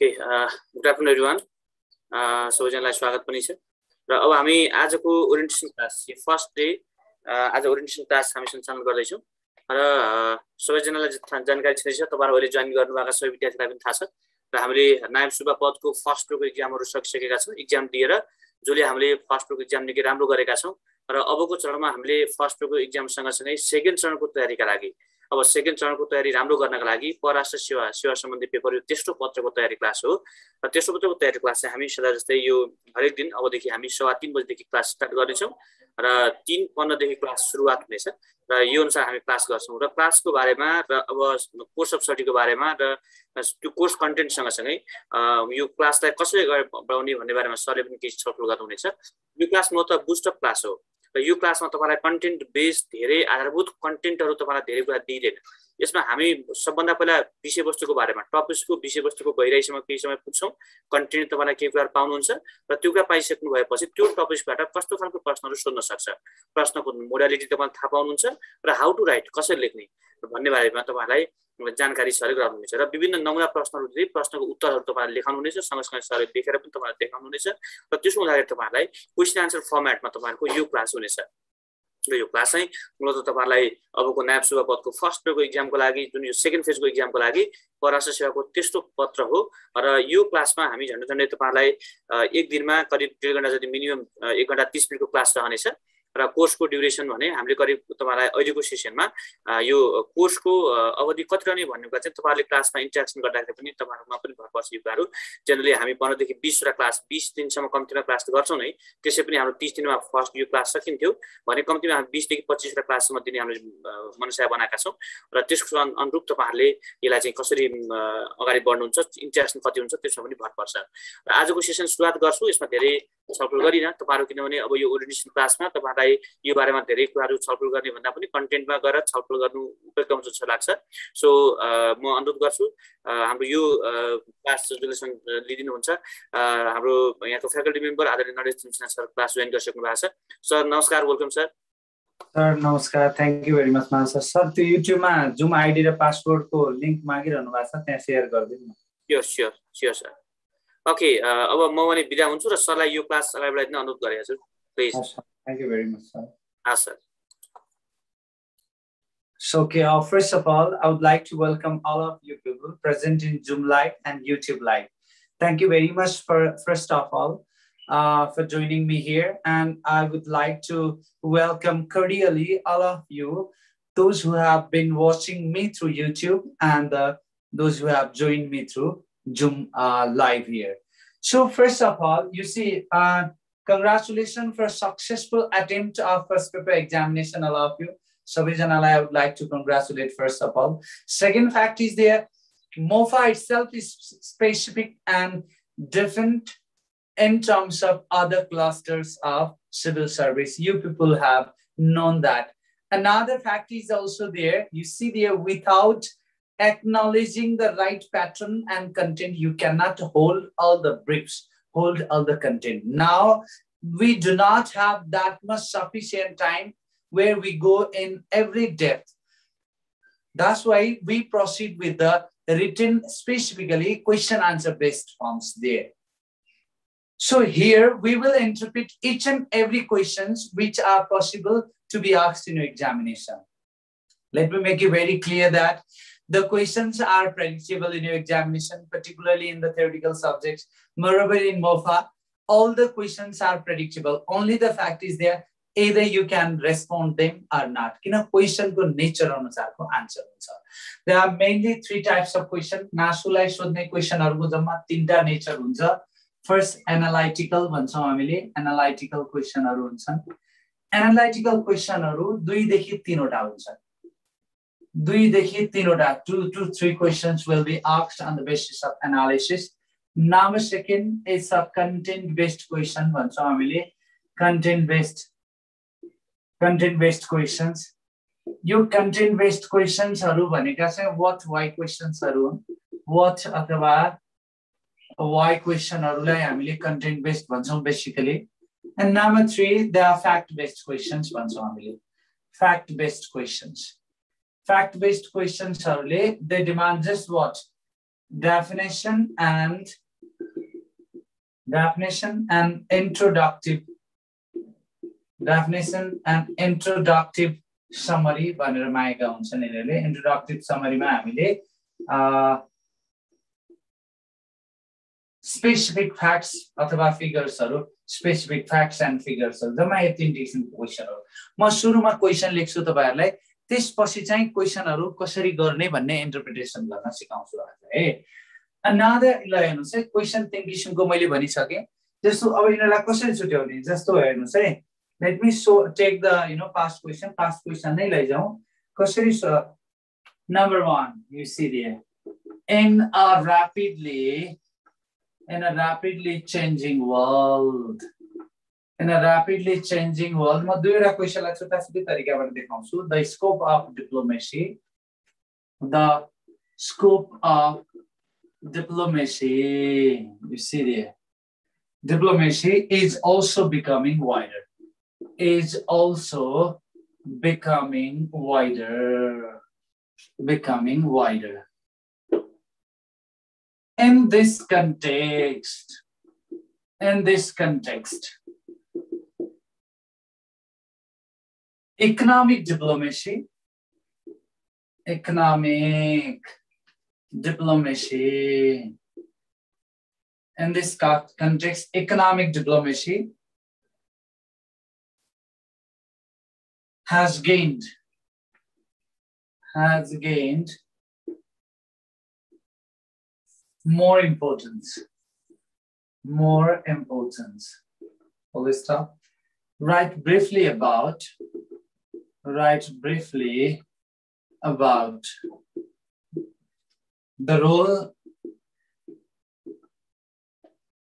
Okay, good afternoon everyone. सबैजनालाई स्वागत पनि छ र अब हामी आजको ओरिएन्टेसन क्लास फर्स्ट डे आज ओरिएन्टेसन क्लास हामी सञ्चालन गर्दै छौं र सबैजनालाई जानकारी छ तपाईहरु अहिले जोइन गर्नुभएका सबै विद्यार्थीलाई पनि थाहा छ र हामीले नायब सुब्बा पदको फर्स्ट रोको एक्जामहरु सकिसकेका छौं एक्जाम दिएर जसले हामीले फर्स्ट रोको एक्जाम निकै राम्रो गरेका छौं र अबको चरणमा हामीले फर्स्ट रोको एक्जाम सँगसँगै सेकेन्ड चरणको तयारीका लागि अब सेकेन्ड चरणको तयारी राम्रो गर्नका लागि परराष्ट्र सेवा सम्बन्धी पेपर यो तेस्रो पत्रको तयारी क्लास हो र तेस्रो पत्रको तयारी क्लास चाहिँ हामी सदा जस्तै यो हरेक दिन अबदेखि हामी 3:30 बजेदेखि क्लास स्टार्ट गर्नेछौं र 3:15 देखि क्लास सुरुवात हुनेछ र यो अनुसार हामी क्लास गर्छौं र क्लासको बारेमा र अब कोर्स अफ स्टडीको बारेमा र त्यो कोर्स कन्टेन्ट सँगसँगै यो क्लासलाई कसरी बढाउने भन्ने बारेमा सरले पनि केही छलफल गर्नुहुनेछ। यो क्लास मूलतः बुस्टअप क्लास हो र यो क्लासमा तपाईलाई कन्टेन्ट बेस्ड धेरै आधारभूत कन्टेन्टहरु तपाईलाई धेरै कुरा दिइदैन। यसमा हामी सबभन्दा पहिला विषयवस्तुको बारेमा टपिक्सको विषयवस्तुको गहिराईसम्म केही समय पुग्छौं। कन्टेन्ट तपाईलाई केही कुरा पाउनुहुन्छ र त्यो कुरा पाइसक्नु भएपछि त्यो टपिक्सबाट कस्तो खालको प्रश्नहरु सोध्न सक्छ, प्रश्नको मोडालिटी तपाईले थाहा पाउनुहुन्छ र हाउ टु राइट कसरी लेख्ने भन्ने बारेमा तपाईलाई जानकारी सरले गराउनुहुनेछ र विभिन्न नमुना प्रश्नहरु दिँदै प्रश्नको उत्तरहरु तपाईले लेखाउनुहुनेछ, सँगसँगै सरले देखेर पनि तपाईलाई देखाउनुहुनेछ र त्यसको लागि तपाईलाई क्वेशन आन्सर फर्मेटमा तपाईहरुको यो क्लास हुनेछ। र यो क्लास चाहिँ मूलतः तपाईहरुलाई अबको नायब सुब्बा पदको फर्स्ट रोको एक्जामको लागि जुन यो सेकेन्ड फेजको एक्जामको लागि परराष्ट्र सेवाको तेस्रो पत्र हो र यो क्लासमा हामी झन्डै तपाईहरुलाई एक दिनमा करिब 1.5 घण्टा जति मिनिमम 1 घण्टा 30 मिनेटको क्लास रहनेछ र कोर्सको ड्युरेसन भने हामीले करिब तपाईहरुलाई अहिलेको सेसनमा यो कोर्सको अवधि कति रहने भन्नेको चाहिँ तपाईहरुले क्लासमा इन्टरेक्सन गर्दाखेरि पनि तपाईहरुमा पनि भर पर्छ यो कुराहरु। जनरली हामी 15 देखि 20 वटा क्लास 20 दिनसम्म कम्तीमा क्लास गर्छौं नै, त्यसै पनि हाम्रो 30 दिनमा फर्स्ट यो क्लास सकिन्थ्यो भने कम्तीमा हामी 20 देखि 25 वटा क्लाससम्म दिने हामीले मनसाय बनाएका छौं र त्यसको अनुरूप तपाईहरुले यसलाई चाहिँ कसरी अगाडि बढ्नुहुन्छ, इन्टरेक्सन कति हुन्छ त्यसमा पनि भर पर्छ। र आजको सेसन सुरुवात गर्छु। यसमा धेरै छलफल गरिन तपाईहरु, किनभने अब यो ओरिएन्टेसन क्लासमा तपाईहरुलाई यो बारेमा धेरै कुराहरु छलफल गर्ने भन्दा पनि कन्टेन्टमा गएर छलफल गर्नु उपयुक्त हुन्छ जस्तो लाग्छ। सो म अनुरोध गर्छु हाम्रो यो क्लास जसले लिदिनुहुन्छ हाम्रो यहाँको फ्याकल्टी मेम्बर आदरणीय Naresh Timsina sir class join गरिसक्नु भएको छ। सर नमस्कार, वेलकम सर। सर नमस्कार, thank you very much Mansar sir. त्यो युट्युबमा जुम आईडी र पासवर्डको लिंक मागिरहनु भएको छ, त्यहाँ शेयर गरिदिनु न। Sure sure sir. ओके, अब म भने बिदा हुन्छु र सरलाई यो क्लास अगाडि बढाइदिन अनुरोध गरेको छु please. Thank you very much, sir. Sir. So, okay, first of all, I would like to welcome all of you people present in Zoom Live and YouTube Live. Thank you very much for, first of all, for joining me here. And I would like to welcome cordially all of you, those who have been watching me through YouTube and those who have joined me through Zoom Live here. So, first of all, you see, congratulations for a successful attempt of first paper examination, all of you. Sabhijanala, I would like to congratulate first of all. Second fact is there, MOFA itself is specific and different in terms of other clusters of civil service. You people have known that. Another fact is also there, you see there, without acknowledging the right pattern and content, you cannot hold all the briefs, hold all the content. Now, we do not have that much sufficient time where we go in every depth. That's why we proceed with the written, specifically question answer based forms there. So here we will interpret each and every questions which are possible to be asked in your examination. Let me make it very clear that the questions are predictable in your examination, particularly in the theoretical subjects. Moreover, in MOFA, all the questions are predictable. Only the fact is there, either you can respond them or not. Question ko nature anusar ko answer huncha. There are mainly three types of question. Nasulai sodhne question haruko jamma tinta nature huncha. First, analytical bhaन्छौं हामीले, analytical question haru huन्छन्. Analytical question haru 2 देखि 3 वटा हुन्छन्. 2 देखि 3 वटा, 2 to 3 questions will be asked on the basis of analysis. Number second is a content based question भन्छौं हामीले, content based questions. यो content based questions haru भनेका चाहिँ what why questions haru हुन्. What अथवा why question haruलाई हामीले content based भन्छौं basically. And number 3, there are fact based questions भन्छौं हामीले. Fact based questions. Fact based questions haruले they demand just what? definition and introductive summary भनेर मागेका हुन्छन् यिनीहरूले introductive summary मा हामीले specific facts अथवा figures हरु specific facts and figures हरु जम्मा यो तीन किसिमको क्वेशन हो म सुरुमा क्वेशन लेख्छु तपाईहरुलाई त्यसपछि चाहिँ क्वेशनहरु कसरी गर्ने भन्ने इन्टरप्रिटेसन गर्न सिकाउँछु आज है another ल हेर्नुस् है क्वेशन तीन किसिमको मैले भनिसके जस्तो अब यिनीलाई कसरी छुट्याउने जस्तो हेर्नुस् है let me take the past question नै लैजाऊ कसरी number 1 you see there in a rapidly changing world म दुईवटा क्वेशनलाई छोटा छोटा तरिकाबाट देखाउँछु the scope of diplomacy you see there diplomacy is also becoming wider in this context economic diplomacy in this context economic diplomacy has gained more importance. Full stop. Write briefly about the role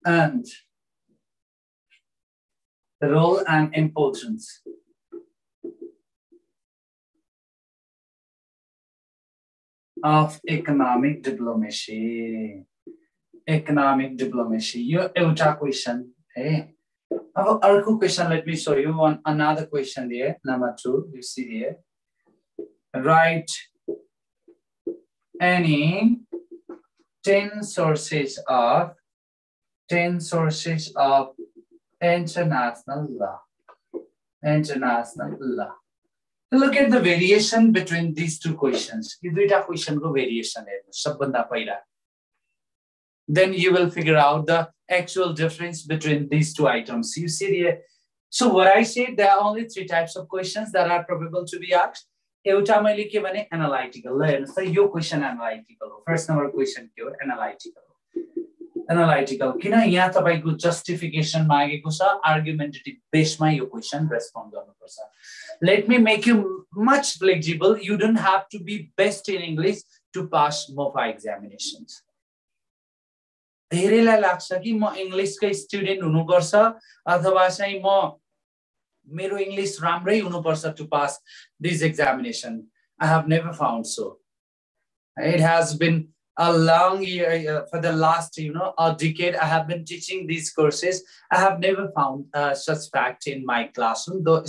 and importance of economic diplomacy यो एउटा question है अब अर्को question let me show you another question there number 2 you see here write any 10 sources of international law look at the variation between these two questions यो दुईटा question को variation हेर्नु सबभन्दा पहिला then you will figure out the actual difference between these two items you see here so what I said there are only 3 types of questions that are probable to be asked एउटा मैले के भने analytical ल हेर्नुस् त यो question analytical हो first number question के हो analytical किन यहाँ तपाईको justification मागेको छ argumentative base मा यो question respond गर्नुपर्छ let me make you much flexible you don't have to be best in English to pass MOFA examinations धेरैलाई लाग्छ कि म इंग्लिशकै स्टुडेन्ट हुनुपर्छ अथवा चाहिँ म मेरो इंग्लिश राम्रै हुनुपर्छ to pass this examination I have never found so it has been a long year for the last a decade I have been teaching these courses I have never found such fact in my classroom though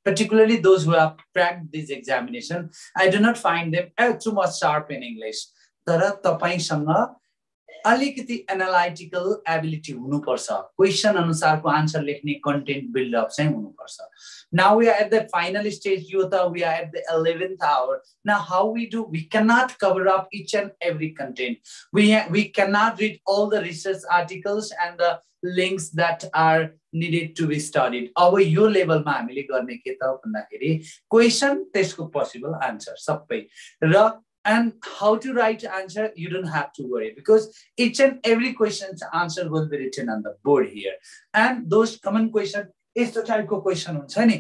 particularly those who have cracked this examination I do not find them too much sharp in English तर तपाईसँग अलिकति analytical ability हुनुपर्छ question अनुसारको answer लेख्ने content build up चाहिँ हुनुपर्छ now we are at the final stage Yuta we are at the 11th hour now how we do we cannot cover up each and every content we cannot read all the research articles and the links that are needed to be studied अब यो लेभलमा हामीले गर्ने के त भन्दाखेरि question त्यसको possible answer सबै र and how to write answer you don't have to worry because each and every question's answer will be written on the board here and those common question यस्तो टाइपको क्वेशन हुन्छ नि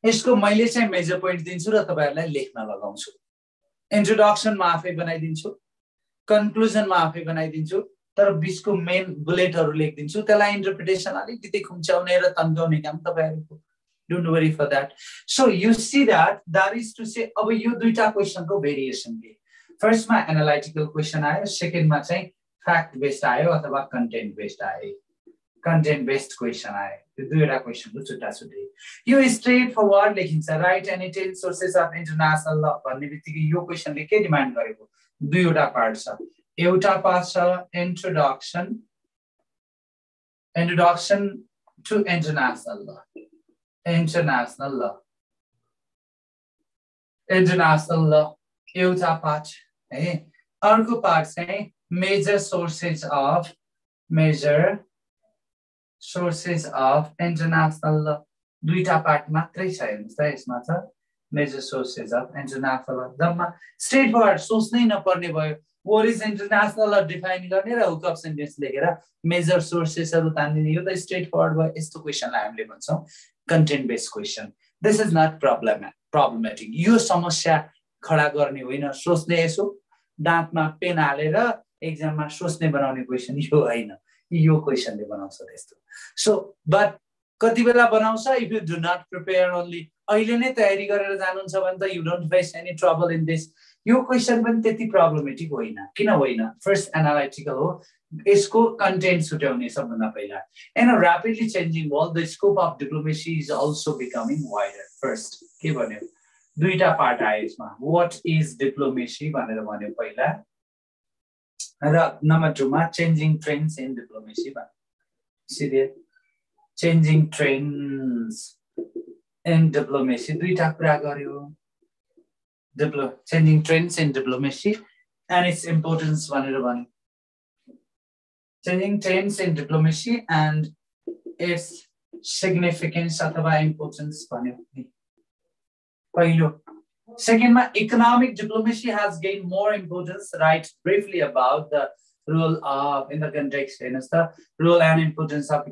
यसको मैले चाहिँ मेजर पोइन्ट दिन्छु र तपाईहरुलाई लेख्न लगाउँछु इन्ट्रोडक्सन मा आफै बनाइदिन्छु कन्क्लुजन मा आफै बनाइदिन्छु तर बीचको मेन बुलेटहरु लेख्दिन्छु त्यसलाई इन्टरप्रिटेसन अलिकति खुम्चाउने र तन्काउने काम तपाईहरुको don't worry for that so you see that is to say अब यो दुईटा क्वेशन को भेरिएसन के फर्स्ट मा एनालाइटिकल क्वेशन आयो सेकेन्ड मा चाहिँ फ्याक्ट बेस्ड आयो अथवा कन्टेन्ट बेस्ड आयो कन्टेन्ट बेस्ड क्वेशन आयो यो दुईटा क्वेशन को छुट्टा छुट्टै यो स्ट्रेट फरवर्ड लेखिन्छ right any 10 sources of international ल भन्ने बित्तिकै यो क्वेशनले के डिमान्ड गरेको दुईवटा पार्ट छ एउटा पाठ छ introduction to international law. International law एउटा पाठ है अर्को पाठ चाहिँ major sources of international law दुईटा पार्ट मात्रै छ हेर्नुस् त यसमा छ major sources of international law जम्मा स्ट्रेट फरवर्ड सोच्नै नपर्ने भयो what is international law define गर्ने र हुक अफ सेन्टेन्स लेखेर मेजर सोर्सेसहरु तान्दिने यो त स्ट्रेट फरवर्ड भयो यस्तो क्वेशनलाई हामीले भन्छौं content based question this is not problematic यो समस्या खडा गर्ने होइन सोच्ने यसो दाँतमा पेन हालेर एक्जाममा सोच्ने बनाउने क्वेशन यो हैन यो क्वेशनले बनाउँछ त्यस्तो सो बट कति बेला बनाउँछ if you do not prepare only अहिले नै तयारी गरेर जानुहुन्छ भने त you don't face any trouble in this यो क्वेशन पनि त्यति प्रब्लमेटिक होइन किन होइन फर्स्ट एनालिटिकल हो यसको कन्टेन्ट छुट्याउने सबभन्दा पहिला in a rapidly changing world the scope of diplomacy is also becoming wider first के भन्यो दुईटा पार्ट आयो यसमा व्हाट इज डिप्लोमेसी भनेर भन्यो पहिला र नम्बर 2 मा चेन्जिङ ट्रेन्ड्स इन डिप्लोमेसी भन्यो सिधै चेन्जिङ ट्रेन्ड्स इन डिप्लोमेसी दुईटा कुरा गर्यो changing trends in diplomacy and its importance भनेर भन्यो changing trends in diplomacy and its significance अथवा importance भन्यो पहिलो second मा economic diplomacy has gained more importance write briefly about the role of in the context हेर्नुस् त role and importance of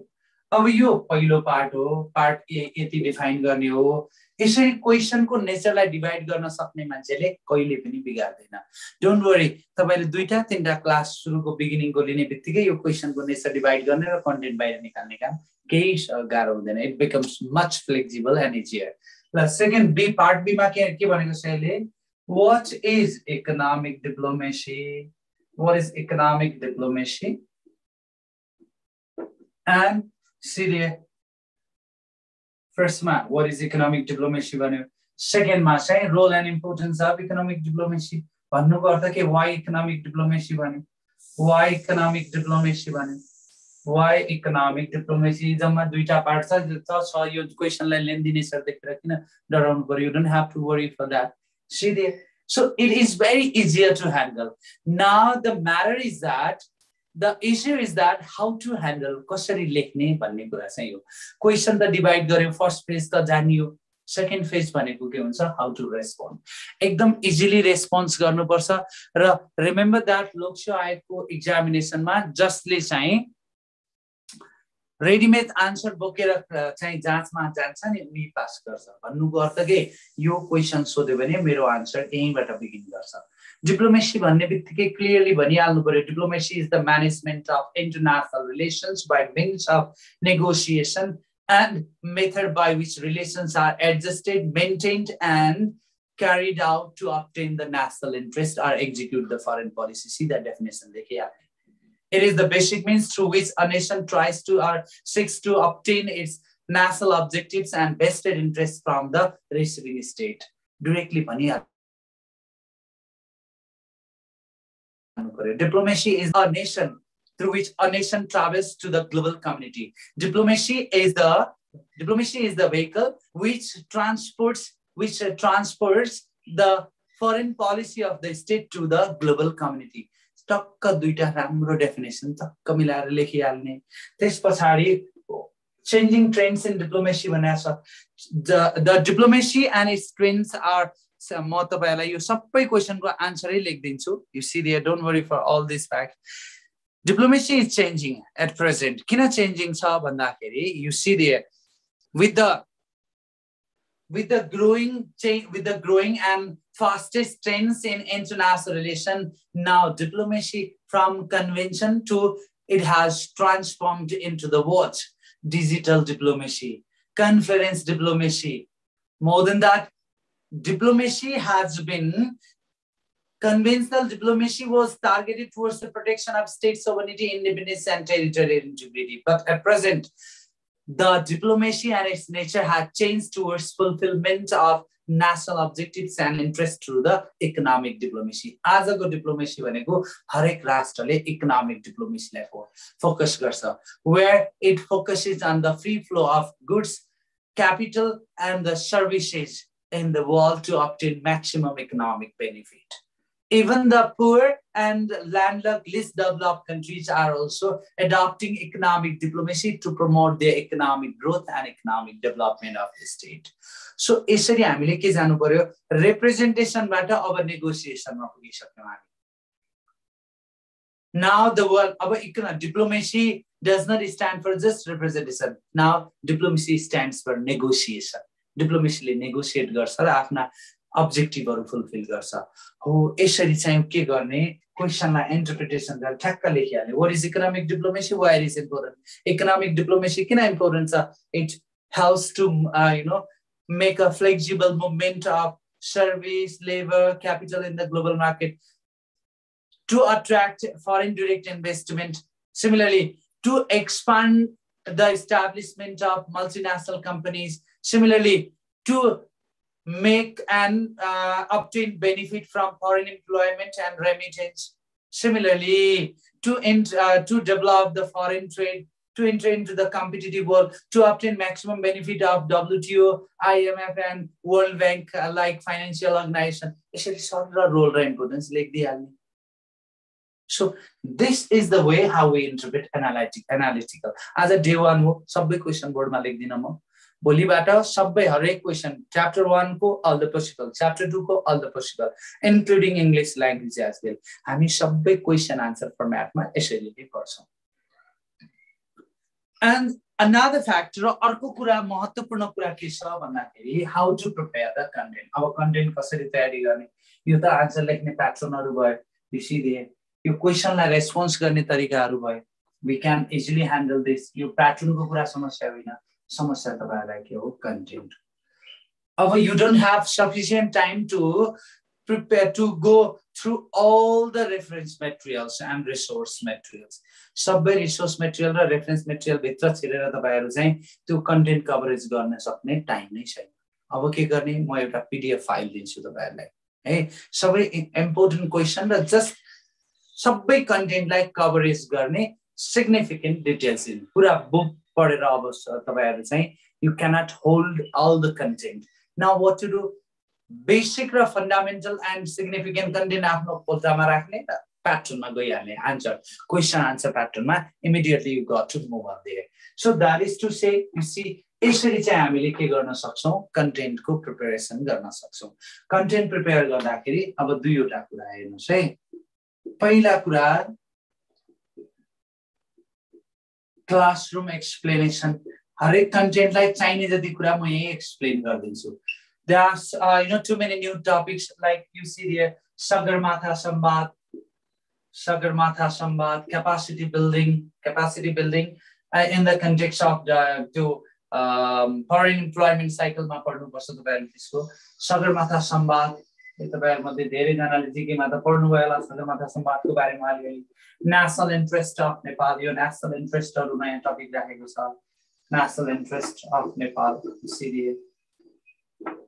अब यो पहिलो पार्ट हो पार्ट ए यति डिफाइन गर्ने हो यसरी क्वेशनको नेचरलाई डिभाइड गर्न सक्ने मान्छेले कहिले पनि बिगार्दैन डोन्ट वरी तपाईले दुईटा तीनटा क्लास सुरुको बिगिनिङको लिने बित्तिकै यो क्वेशनको नेचर डिभाइड गर्ने र कन्टेन्ट बाहिर निकाल्ने काम केही गाह्रो हुँदैन it becomes much flexible and easier ल सेकेन्ड बी पार्ट बी मा के भनेको छ अहिले what is economic diplomacy and Syria. First ma, what is economic diplomacy? Second ma, say role and importance of economic diplomacy. भन्नु को अर्थ के why economic diplomacy भन्यो why economic diplomacy जम्मा दुईटा पार्ट छ यो क्वेशनलाई लेन्दी नेचर देखेर किन डराउनु पर्यो you don't have to worry for that see there so it is very easier to handle now the matter is that the issue is that how to handle कसरी लेख्ने भन्ने कुरा चाहिँ हो क्वेशन त डिभाइड गर्यो फर्स्ट फेज त जानियो second phase भनेको के हुन्छ हाउ टु रेस्पोन्ड एकदम इजिली रेस्पोन्स गर्नुपर्छ र रिमेम्बर दैट लोकसेवा आयोगको एक्जामिनेसनमा जसले चाहिँ रेडीमेड आन्सर बोकेर चाहिँ जाँचमा जान्छ नि उनी पास गर्छ भन्नुको अर्थ के यो क्वेशन सोध्यो भने मेरो आन्सर यहीँबाट बिगिन गर्छ डिप्लोमेसी भन्ने बित्तिकै क्लियरली भनिहाल्नु पर्यो diplomacy is the management of international relations by means of negotiation and method by which relations are adjusted maintained and carried out to obtain the national interest or execute the foreign policy. See that definition. It is the basic means through which a nation tries to or seeks to obtain its national objectives and vested interests from the receiving state. Directly, diplomacy is a nation through which a nation travels to the global community. Diplomacy is the vehicle which transports the foreign policy of the state to the global community. टक्क दुईटा राम्रो definition टक्क मिलाएर लेखिहाल्ने त्यसपछि changing trends in diplomacy भनेको छ the diplomacy and its trends are म तपाईहरुलाई यो सबै क्वेशनको आन्सरै लेख्दिन्छु you see there don't worry for all these facts diplomacy is changing at present किन चेन्जिङ छ भन्दाखेरि you see there with the growing and fastest trends in international relations, now diplomacy from convention to it has transformed into the what? Digital diplomacy, conference diplomacy. More than that, diplomacy has been conventional diplomacy was targeted towards the protection of state sovereignty, independence, and territorial integrity. But at present, the diplomacy and its nature had changed towards fulfillment of national objectives and interests through the economic diplomacy. आजको diplomacy भनेको हरेक राष्ट्रले economic diplomacy लाई focus गर्छ, where it focuses on the free flow of goods, capital and the services in the world to obtain maximum economic benefit. Even the poor and landlocked, least developed countries are also adopting economic diplomacy to promote their economic growth and economic development of the state. So, यसरी हामीले के जानु पर्यो, representation बाट अब negotiation मा पुगिसक्यौं हामी. Now the world, अब diplomacy does not stand for just representation. Now diplomacy stands for negotiation. Diplomacy ले negotiate गर्छ र आफ्ना objectiveहरु fulfill गर्छ. हो यसरी चाहिँ के गर्ने, क्वेशनलाई इन्टरप्रिटेसन गरेर ठ्याक्क लेखिहाल्ने. What is economic diplomacy? Why it is important? Economic diplomacy किन important छ? It helps to make a flexible movement of service, labor, capital in the global market to attract foreign direct investment. Similarly, to expand the establishment of multinational companies. Similarly, to make and obtain benefit from foreign employment and remittance. Similarly, to develop the foreign trade, to enter into the competitive world, to obtain maximum benefit of WTO, IMF and World Bank like financial organization. Role and importance like the. So this is the way how we interpret analytical. As a day one, Subba question board ma lekh dina ma. भोलिबाट सबै हरेक question chapter 1 को all the possible, chapter 2 को all the possible, including English language as well. हामी सबै question answer format मा यसरी नै गर्छौं. And another factor, अर्को कुरा महत्त्वपूर्ण कुरा के छ भन्दाखेरि how to prepare the content. अब content कसरी तयारी गर्ने, यो त आन्सर लेख्ने प्याटर्नहरु भयो, बिसिदिए यो क्वेशनलाई रेस्पोन्स गर्ने तरिकाहरु भयो. We can easily handle this. यो प्याटर्न को कुरा समस्या होइन. समस्या तपाईहरुलाई के हो, content. अब you don't have sufficient time to prepare to go through all the reference materials and resource materials. सबै resource material र reference material भित्र छिरेर तपाईहरु चाहिँ त्यो content coverage गर्न सक्ने टाइम नै छैन. अब के गर्ने, म एउटा PDF फाइल दिन्छु तपाईहरुलाई है, सबै important question र just सबै content लाई coverage गर्ने significant details in पुरा book पढेर अब तपाईहरु चाहिँ you cannot hold all the content. Now what to do? Basic र fundamental and significant content आफ्नो पोल्टामा राख्ने र प्याटर्नमा गइहाल्ने. answer question answer pattern मा immediately you got to move on there. So that is to say, you see, यसरी चाहिँ हामीले के गर्न सक्छौं, content को preparation गर्न सक्छौं. content prepare गर्दाखेरि अब दुईवटा कुरा हेर्नुस् है. पहिला कुरा classroom explanation. हरेक content लाई चाहिने जति कुरा म यही explain गर्दिन्छु. There's too many new topics like you see here, Sagarmatha Sambad, capacity building in the context of the foreign employment cycle मा पढ्नु पर्छ तपाईहरुले त्यसको. Sagarmatha Sambad तपाईहरु मध्ये धेरै जनाले जिकेमा त पढ्नु भयो होला Sagarmatha Sambadको बारेमा अलिअलि. National interest of Nepal, यो national interest हरु नयाँ टपिक राखेको छ. National interest of Nepal,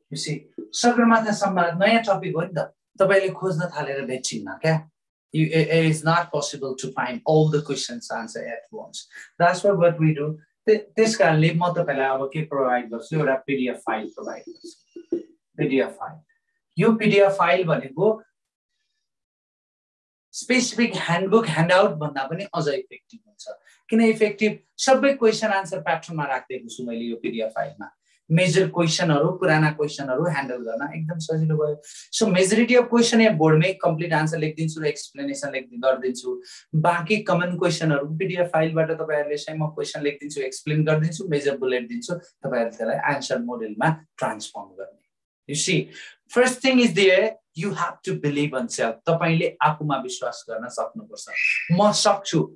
you see, Sagarmatha Sambad नयाँ टपिक हो नि त. तपाईले खोज्न थालेर भेट्छिन्न क्या. It is not possible to find all the questions answer at once. That's what we do. त्यस कारणले म तपाईलाई अब के प्रोवाइड गर्छु, एउटा PDF फाइल प्रोवाइड गर्छु. PDF file. यो PDF फाइल भनेको स्पेसिफिक ह्यान्डबुक ह्यान्डआउट भन्दा पनि अझ इफेक्टिभ हुन्छ. किन इफेक्टिभ? सबै क्वेशन आन्सर प्याटर्नमा राख्दिएको छु मैले यो PDF फाइलमा. मेजर क्वेशनहरु, पुराना क्वेशनहरु ह्यान्डल गर्न एकदम सजिलो भयो. सो मेजोरिटी अफ क्वेशन या बोर्डमै कम्प्लिट आन्सर लेख्दिन्छु र एक्सप्लेनेसन गर्दिन्छु. बाँकी कमन क्वेशनहरु PDF फाइलबाट तपाईहरुले चाहिँ म क्वेशन लेख्दिन्छु, एक्सप्लेन गर्दिन्छु, मेजर बुलेट दिन्छु, तपाईहरुले त्यसलाई आन्सर मोडेलमा ट्रान्सफर्म गर्ने. You see, first thing is there, you have to believe on self. तपाईले आफूमा विश्वास गर्न सक्नुपर्छ. म सक्छु.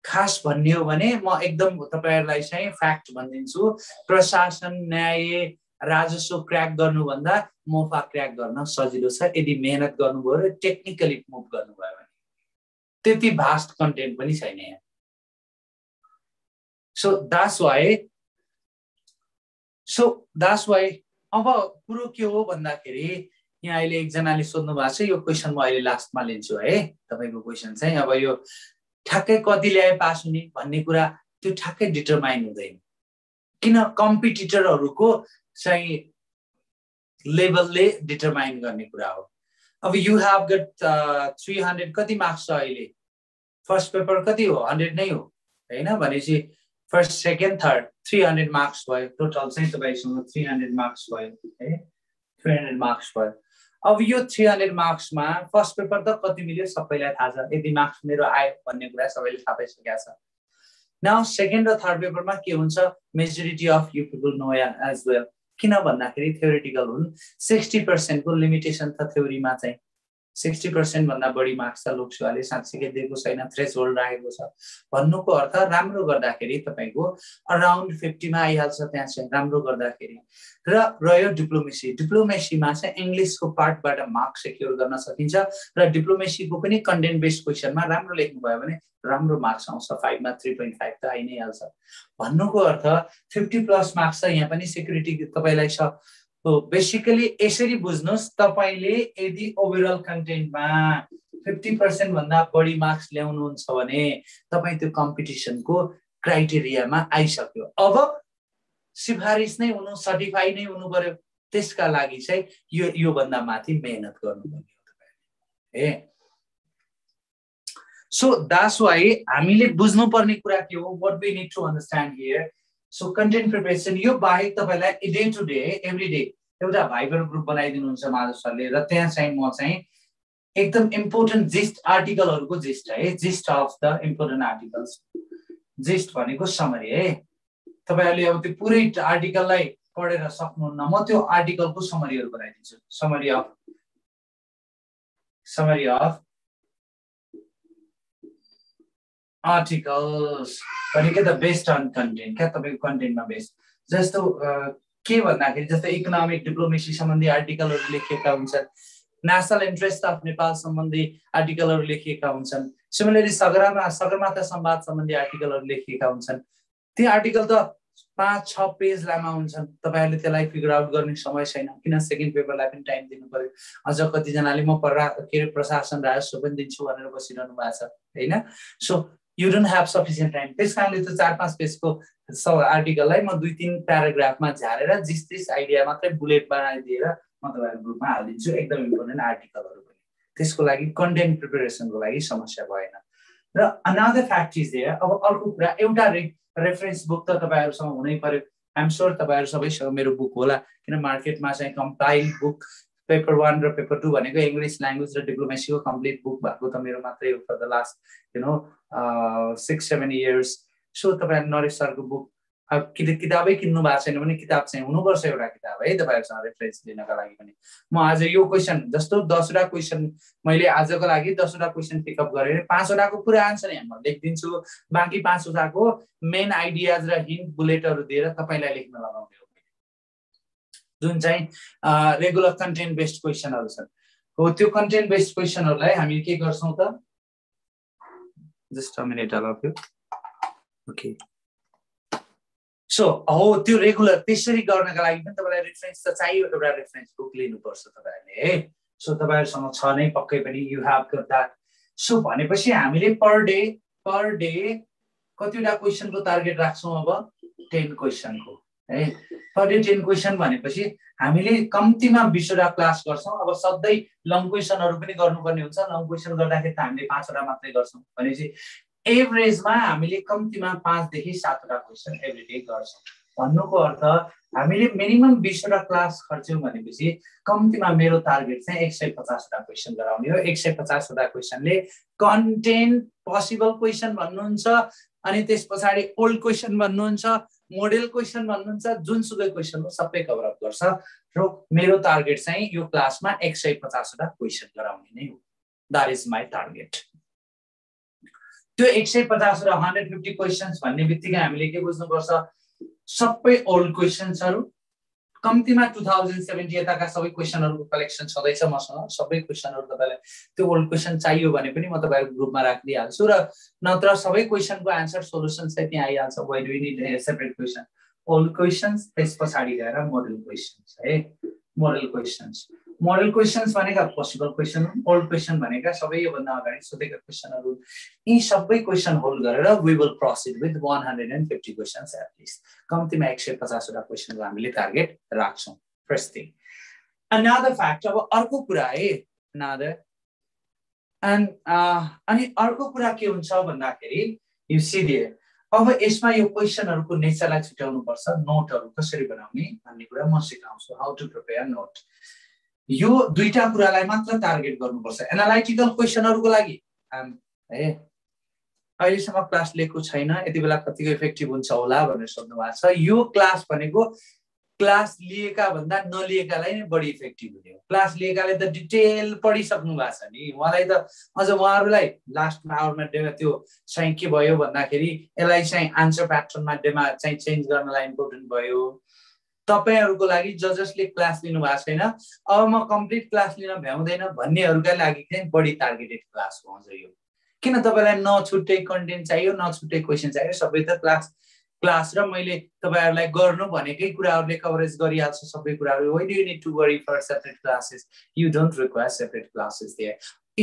खास भन्ने हो भने म एकदम तपाईहरुलाई चाहिँ फ्याक्ट भनिदिन्छु. प्रशासन, न्याय, राजस्व क्र्याक गर्नु भन्दा MOFA क्र्याक गर्न सजिलो छ यदि मेहनत गर्नुभयो र टेक्निकली मुभ गर्नुभयो भने. त्यति भास्ट कन्टेन्ट पनि छैन यहाँ. So that's why अब कुरो के हो भन्दाखेरि यहाँ अहिले एकजनाले सोध्नु भएको छ, यो क्वेसन म अहिले लास्टमा लिन्छु है। तपाईँको क्वेसन चाहिँ अब यो ठ्याक्कै कति ल्याए पास हुने भन्ने कुरा त्यो ठ्याक्कै डिटरमाइन हुँदैन, किन कम्पिटिटरहरूको चाहिँ लेभलले डिटरमाइन गर्ने कुरा हो। अब यु हेभ गट 300 कति मार्क्स छ अहिले, फर्स्ट पेपर कति हो 100 नै हो हैन, भनेपछि फर्स्ट सेकेन्ड थर्ड 300 मार्क्स भयो, टोटल चाहिँ तपाईसँग 300 मार्क्स भयो है, 300 मार्क्स भयो। अब यो 300 मार्क्समा फर्स्ट पेपर त कति मिल्यो सबैलाई थाहा छ, यति मार्क्स मेरो आयो भन्ने कुरा सबैले थाहा पाइसकेका छ। नाउ सेकेन्ड र थर्ड पेपरमा के हुन्छ, majority of you people know as well, किन भन्दाखेरि थ्योरिटिकल हुन्, 60% को लिमिटेसन छ थ्योरीमा चाहिँ, 60% भन्दा बढी मार्क्स त लोकसेवाले साँच्चीकै दिएको छैन, थ्रेसहोल्ड राखेको छ। भन्नुको अर्थ राम्रो गर्दाखेरि तपाईको अराउन्ड 50 मा आइहाल्छ त्यहाँ चाहिँ राम्रो गर्दाखेरि। र रह्यो डिप्लोमेसी, डिप्लोमेसीमा चाहिँ इङ्ग्लिसको पार्टबाट मार्क्स सेक्युर गर्न सकिन्छ र डिप्लोमेसीको पनि कन्टेन्ट बेस्ड क्वेसनमा राम्रो लेख्नु भयो भने राम्रो मार्क्स आउँछ, 5 मा 3.5 त आइ नै हाल्छ। भन्नुको अर्थ 50+ मार्क्स त यहाँ पनि सेक्युरिटी तपाईलाई छ। बेसिकली यसरी बुझ्नुस्, तपाईले यदि ओभरअल कन्टेन्टमा 50% भन्दा बढी मार्क्स ल्याउनुहुन्छ भने तपाई त्यो कम्पिटिसनको क्राइटेरियामा आइसक्यो। अब सिफारिस नै हुनु, सर्टिफाई नै हुनु पर्यो, त्यसका लागि चाहिँ यो भन्दा माथि मेहनत गर्नुपर्ने हो तपाईले। सो द्याट्स व्हाई हामीले बुझ्नुपर्ने कुरा के हो, what we need to understand here. So content preparation यो बाहेक तपाईलाई day to day every day एउटा भाइबर ग्रुप बनाइदिनुहुन्छ माधव सरले, र त्यहाँ चाहिँ म चाहिँ एकदम इम्पोर्टेन्ट जिस्ट आर्टिकलहरुको जिस्ट है, gist of the important articles, gist भनेको समरी है। तपाईहरुले अब त्यो पुरै आर्टिकललाई पढेर सक्नुहुन्न, म त्यो आर्टिकलको समरीहरु बनाइदिन्छु। समरी अफ आर्टिकल्स भनेको द बेस्ड अन कन्टेन्ट, क्या तपाईको कन्टेन्टमा बेस्ड। जस्तो के भन्दाखेरि जस्तो इकोनोमिक डिप्लोमेसी सम्बन्धी आर्टिकलहरु लेखिएका हुन्छन्, नेशनल इन्ट्रेस्ट अफ नेपाल सम्बन्धी आर्टिकलहरु लेखिएका हुन्छन्, सिमिलरली सगरमाथा संवाद सम्बन्धी आर्टिकलहरु लेखिएका हुन्छन्। ती आर्टिकल त 5-6 पेज लामा हुन्छन्, तपाईहरुले त्यसलाई फिगर आउट गर्ने समय छैन, किन सेकेन्ड पेपरलाई पनि टाइम दिनु पर्यो। अझ कति जनाले म प्रशासन राजस्व पनि दिन्छु भनेर बसिरहनु भएको छ हैन। So you don't have sufficient time, त्यसकारणले त 4-5 पेजको आर्टिकललाई म 2-3 प्याराग्राफमा झारेर जिस आइडिया मात्रै बुलेट बनाइदिएर म तपाईहरुको ग्रुपमा हाल्दिन्छु, एकदम इम्पोर्टेन्ट आर्टिकलहरु पनि। त्यसको लागि कन्टेन्ट प्रिपरेसनको लागि समस्या भएन। र अनदर फ्याक्ट इज देयर, अब अर्को कुरा, एउटा रेफरेन्स बुक त तपाईहरुसँग हुनै पर्यो। आइ एम श्योर तपाईहरु सबैसँग मेरो बुक होला, किन मार्केटमा चाहिँ कम्पाइल बुक पेपर 1 र पेपर 2 भनेको इंग्लिश ल्याङ्ग्वेज र डिप्लोमेसीको कम्प्लिट बुक भएको त मेरो मात्रै हो for the last 6-7 years. So तपाईहरु नरेश सरको बुक किताबै किन्नु भएको छैन भने किताब चाहिँ हुनुपर्छ, एउटा किताब है तपाईहरुसँग रेफरेन्स लिनका लागि पनि। म आज यो क्वेशन जस्तो 10 वटा क्वेशन मैले आजको लागि 10 वटा क्वेशन पिकअप गरेर 5 वटाको पुरा आन्सर यहाँ म लेखिदिन्छु, बाँकी 5 वटाको मेन आइडियाज र हिन्ट बुलेटहरु दिएर तपाईलाई लेख्न लगाउने हो, जुन चाहिँ रेगुलर कन्टेन्ट बेस्ड क्वेशनहरु छन्। हो त्यो कन्टेन्ट बेस्ड क्वेशनहरुलाई हामी के गर्छौं त, just a minute all of you okay. So हो त्यो रेगुलर त्यसरी गर्नका लागि पनि तपाईलाई रेफरेन्स त चाहियो, एउटा रेफरेन्स बुक लिनुपर्छ तपाईहरुले है। सो तपाईहरुसँग छ नै पक्कै पनि, you have got that. So भनेपछि हामीले पर डे कतिवटा क्वेशनको टार्गेट राख्छौं, अब 10 क्वेशनको है। पर डे 10 क्वेशन भनेपछि हामीले कम्तीमा 20 वटा क्लास गर्छौं। अब सधैं लङ क्वेशनहरु पनि गर्नुपर्ने हुन्छ, लङ क्वेशन गर्दाखेरि त हामीले 5 वटा मात्रै गर्छौं भनेपछि एभरेजमा हामीले कम्तीमा 5 देखि 7 वटा क्वेशन एभ्री डे गर्छौं। भन्नुको अर्थ हामीले मिनिमम 20 वटा क्लास खर्च्यौं भनेपछि कम्तीमा मेरो टार्गेट चाहिँ 150 वटा क्वेशन गराउने हो। 150 वटा क्वेशनले कन्टेन्ट पोसिबल क्वेशन भन्नुहुन्छ, अनि त्यसपछि ओल्ड क्वेशन भन्नुहुन्छ, मोडेल क्वेशन भन्नुहुन्छ, जुनसुकै क्वेशन हो सबै कभर अप गर्छ। र मेरो टार्गेट चाहिँ यो क्लासमा 150 वटा क्वेशन गराउने नै हो। That is my target. त्यो 150 र 150 क्वेशन्स भन्ने बित्तिकै हामीले के बुझ्नुपर्छ, सबै ओल्ड क्वेशन्सहरु कम्तीमा 2070 यताका सबै क्वेशनहरुको कलेक्सन छँदैछ मसँग। सबै क्वेशनहरु तपाईलाई त्यो ओल्ड क्वेशन चाहियो भने पनि म तपाईहरुको ग्रुपमा राखिदिइहाल्छु, र नत्र सबै क्वेशनको आन्सर सोलुसन चाहिँ त्यहाँ आइहाल्छ। Why do we need a separate question, old questions त्यस पछाडि गएर मोडल क्वेशन्स है मोडल क्वेशन्स भनेका पोसिबल क्वेशन ओल्ड क्वेशन भनेका सबै योभन्दा अगाडि सोधेका क्वेशनहरू यी सबै क्वेशन होल्ड गरेर we will proceed with 150 questions at least कम्तीमा 150 वटा क्वेशनको हामीले टार्गेट राख्छौँ फर्स्ट थिङ अनदर फ्याक्ट अब अर्को कुरा है अनदर अनि अर्को कुरा के हुन्छ भन्दाखेरि यु सी देयर अब यसमा यो क्वेशनहरूको नेचरलाई छुट्याउनु पर्छ नोटहरू कसरी बनाउने भन्ने कुरा म सिकाउँछु हाउ टु प्रिपेयर नोट यो दुईटा कुरालाई मात्र टार्गेट गर्नुपर्छ एनालाइटिकल क्वेशनहरूको लागि है अहिलेसम्म क्लास लिएको छैन यति बेला कतिको इफेक्टिभ हुन्छ होला भनेर सोध्नु भएको छ यो क्लास भनेको क्लास लिएका भन्दा नलिएकालाई नै बढी इफेक्टिभ हुने हो क्लास लिएकाले त डिटेल पढिसक्नु भएको छ नि उहाँलाई त अझ उहाँहरूलाई लास्ट आवरमा त्यो चाहिँ के भयो भन्दाखेरि यसलाई चाहिँ आन्सर प्याटर्नमा डेमा चाहिँ चेन्ज गर्नलाई इम्पोर्टेन्ट भयो तपाईहरुको लागि जसले क्लास लिनु भएको छैन अब म कम्प्लिट क्लास लिन भ्याउँदैन भन्नेहरुका लागि चाहिँ बढी टार्गेटेड क्लास हो अझ यो किन तपाईलाई नछुट्टै कन्टेन्ट चाहियो नछुट्टै क्वेशन चाहियो सबै त क्लास र मैले तपाईहरुलाई गर्नु भनेकै कुराहरुले कभरेज गरिहाल्छ सबै कुराहरु why do you need to worry for separate classes you don't require separate classes there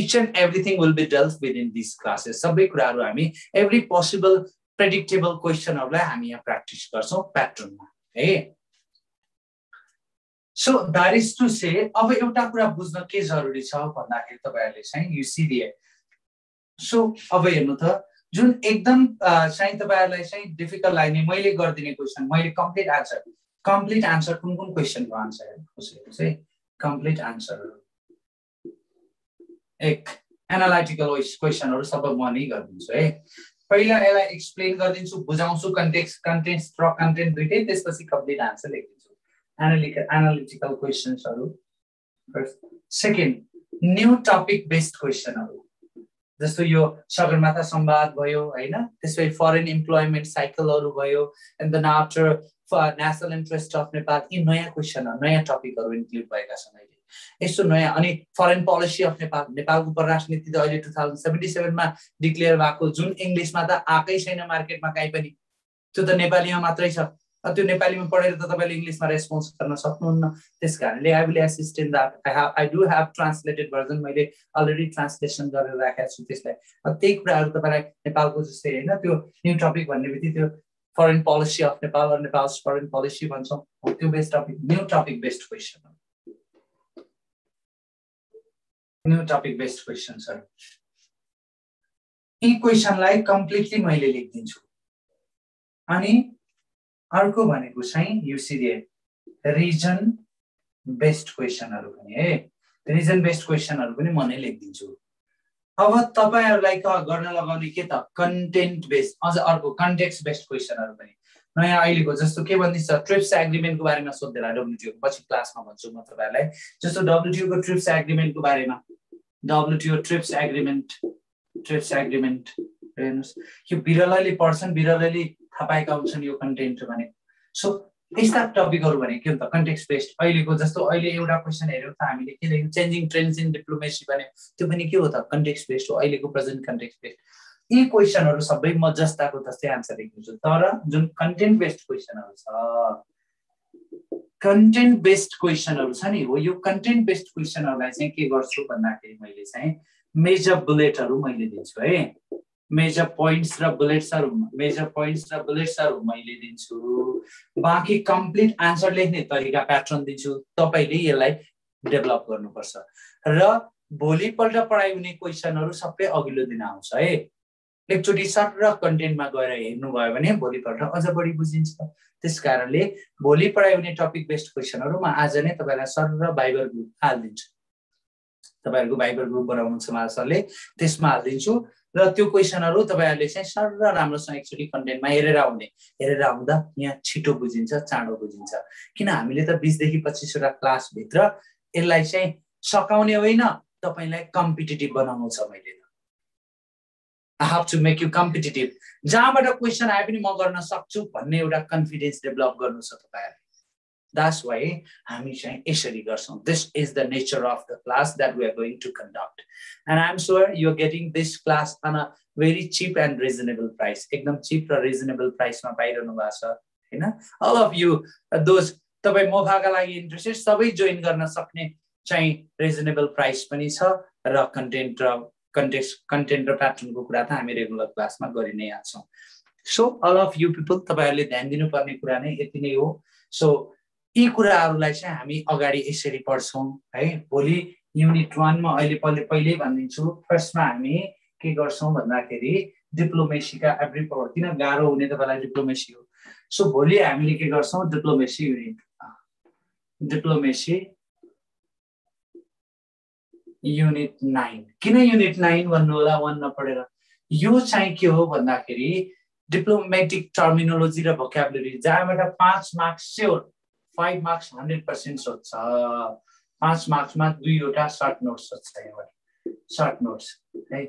each and everything will be dealt within these classes सबै कुराहरु हामी every possible predictable questionहरुलाई हामी यहाँ प्र्याक्टिस गर्छौं प्याटर्नमा है so that is to say अब एउटा कुरा बुझ्न के जरुरी छ भन्दाखेरि तपाईहरुले चाहिँ you see there so अब हेर्नु त जुन एकदम चाहिँ तपाईहरुलाई चाहिँ डिफिकल्ट लाग्ने मैले गर्दिने क्वेशन मैले कम्प्लिट आन्सर कुन क्वेशनको आन्सर हेर्नुस् है कम्प्लिट आन्सर एक एनालाइटिकल क्वेशनहरु सबै म नै गर्दिन्छु है पहिला यसलाई एक्सप्लेन गर्दिन्छु बुझाउँछु कन्टेन्ट र कन्टेन्ट दुईटै त्यसपछि कम्प्लिट आन्सर लेख्दिन्छु एनालिटिकल क्वेशन्सहरु first second new topic based क्वेशनहरु जस्तो यो सगरमाथा संवाद भयो हैन त्यसै फरेन एम्प्लॉयमेन्ट साइकलहरु भयो and then after national interest of Nepal यी नयाँ क्वेशन नयाँ टपिकहरु इन्क्लुड भएका छन् अहिले यस्तो नयाँ अनि फरेन पोलिसी अफ नेपालको परराष्ट्र नीति त अहिले 2077 मा डिक्लेयर भएको जुन इंग्लिशमा त आकै छैन मार्केटमा काई पनि त्यो त नेपालीमा मात्रै छ त्यो नेपालीमा पढेर त तपाईले इंग्लिशमा रेस्पोन्स गर्न सक्नुहुन्न त्यसकारणले I will assist in that I do have translated version मैले अलरेडी ट्रान्सलेसन गरेर राखेको छु त्यसलाई त्यही कुराहरु तपाईलाई नेपालको जस्तै हैन त्यो न्यू टपिक भन्ने बित्तिकै त्यो फरेन पोलिसी अफ नेपाल र नेपालस फरेन पोलिसी भन्छौं त्यो based topic new topic based क्वेशनहरु यी क्वेशनलाई कम्प्लिटली मैले लेख्दिन्छु अनि अर्को भनेको चाहिँ you see there reason based क्वेशनहरु पनि है रिजन बेस्ड क्वेशनहरु पनि म नै लेख्दिन्छु अब तपाईहरुलाई गर्न लगाउने के त कन्टेन्ट बेस्ड अझ अर्को कन्टेक्स्ट बेस्ड क्वेशनहरु पनि नयाँ अहिलेको जस्तो के भन्दिन्छ ट्रिप्स एग्रीमेन्टको बारेमा सोध्दैला डब्ल्युटीओ पछि क्लासमा भन्छु म तपाईहरुलाई जस्तो डब्ल्युटीओ को ट्रिप्स एग्रीमेन्टको बारेमा डब्ल्युटीओ ट्रिप्स एग्रीमेन्ट हेर्नुस् यो बिरलले पढ्छन् बिरलले थाहा पाएका हुन्छन् यो कन्टेन्ट भने सो यस्ता टपिकहरु भने के त कन्टेक्स्ट बेस्ड अहिलेको जस्तो अहिले एउटा क्वेशन हेर्यौ त हामीले के लेख्यौ चेन्जिङ ट्रेन्ड्स इन डिप्लोमेसी भने त्यो पनि के हो त कन्टेक्स्ट बेस्ड हो अहिलेको प्रेजेन्ट कन्टेक्स्ट बेस्ड यी क्वेशनहरु सबै म जस्ताको तस्तै आन्सर लेख्छु तर जुन कन्टेन्ट बेस्ड क्वेशनहरु छ कन्टेन्ट बेस्ड क्वेशनहरु छ नि हो यो कन्टेन्ट बेस्ड क्वेशनहरुलाई चाहिँ के गर्छु भन्दाखेरि मैले चाहिँ मेजर बुलेटहरु मैले दिन्छु है मेजर पोइन्ट्स र बुलेट्सहरु मैले दिन्छु बाँकी कम्प्लिट आन्सर लेख्ने तरिका प्याटर्न दिन्छु तपाईले यसलाई डेभलप गर्नुपर्छ र भोलिपल्ट पढाइ हुने क्वेशनहरु सबै अघिल्लो दिन आउँछ है एकचोटी सर र कन्टेन्टमा गएर हेर्नु भयो भने भोलिपल्ट अझ बढी बुझिन्छ त्यसकारणले भोलि पढाइ हुने टपिक बेस्ड क्वेशनहरु म आज नै तपाईलाई सर र बाइबर ग्रुप हाल्दिन्छु तपाईहरुको बाइबर ग्रुप बनाउनुहुन्छ मलाई सरले त्यसमा हाल्दिन्छु र त्यो क्वेशनहरु तपाईहरुले चाहिँ सर र राम्रोसँग एकचोटी कन्टेन्टमा हेरेर आउँदा यहाँ छिटो बुझिन्छ चाँडो बुझिन्छ किन हामीले त 20 देखि 25 वटा क्लास भित्र यसलाई चाहिँ सकाउने होइन तपाईलाई कम्पिटिटिभ बनाउनु छ मैले I have to make you competitive जहाँबाट क्वेशन आए पनि म गर्न सक्छु भन्ने एउटा कन्फिडेन्स डेभलप गर्नु छ तपाईहरुले That's why हामी चाहिँ यसरी गर्छौं This is the nature of the class that we are going to conduct and I'm sure you're getting this class on a very cheap and reasonable price एकदम cheap र reasonable price मा पाइरहनु भएको छ हैन all of you those तपाई मोफाका लागि interested सबै join गर्न सक्ने चाहिँ रिजनेबल प्राइस पनि छ र कन्टेन्ट र प्याटर्नको कुरा त हामी रेगुलर क्लासमा गरि नै आछौं so all of you people तपाईहरुले ध्यान दिनुपर्ने कुरा नै यति नै हो सो यी कुराहरुलाई चाहिँ हामी अगाडि यसरी पढ्छौं है भोलि युनिट 1 मा अहिले पहिले भनिदिन्छु फर्स्टमा हामी के गर्छौं भन्दाखेरि डिप्लोमेसीका एभ्री पावर किन गाह्रो हुने तपाईलाई डिप्लोमेसी हो सो भोलि हामीले के गर्छौं डिप्लोमेसी युनिट 9 किन युनिट 9 भन्नु होला 1 नपढेर यो चाहिँ के हो भन्दाखेरि डिप्लोमेटिक टर्मिनोलोजी र भोक्याबुलरी जहाँबाट 5 मार्क्स स्योर 5 मार्क्स 100% सोध्छ 5 मार्क्समा 2 वटा सर्ट नोट्स सोध्छ यहाँबाट सर्ट नोट्स है